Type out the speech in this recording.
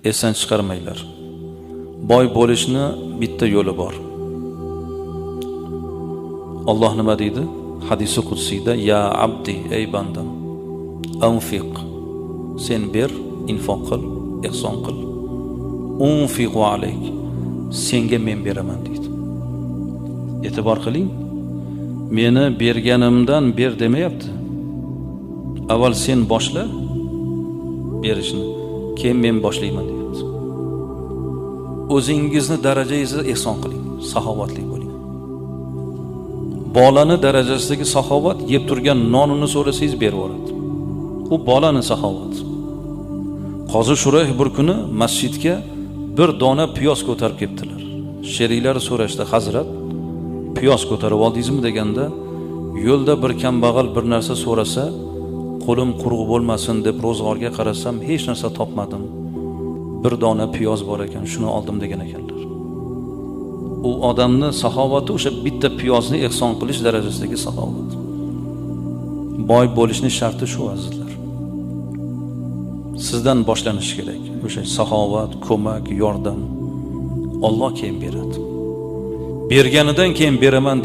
esdan chiqarmanglar. Boy bo'lishni bitta yo'li bor. Alloh nima deydi? Hadisi qudsiyda: "Ya abdi, ey bandam, anfiq. Sen ber, infoq qil, ihson qil. Unfiqu alayk. Senga men beraman" deydi. E'tibor qiling. Meni berganimdan ber demayapti. Avval sen boshla berishni, keyin men boshlayman deyapti. O'zingizni darajangizda ihson qiling, saxovatli bo'ling. Bolani darajasidagi saxovat yeb turgan nonini so'rasangiz berib yuboradi. U bolani saxovati. Qozi Shurayh bir kuni masjidga bir dona piyoz ko'tarib kelibdilar. Sheriklari so'rashdi: "Hazrat, piyoz ko'tarib oldingizmi?" deganda, yo'lda bir kambag'al bir narsa so'rasa, qo'lim quruq bo'lmasin deb ro'zg'orga qarasam, hech narsa topmadim. Bir dona piyoz bor ekan, shuni oldim degan ekanlar. U odamni saxovati o'sha bitta piyozni ihson qilish darajasidagi saxovat. Boy bo'lishning sharti shu, azizlar. Sizdan boshlanishi kerak. O'sha saxovat, ko'mak, yordam Alloh keyin beradi. Berganidan keyin beraman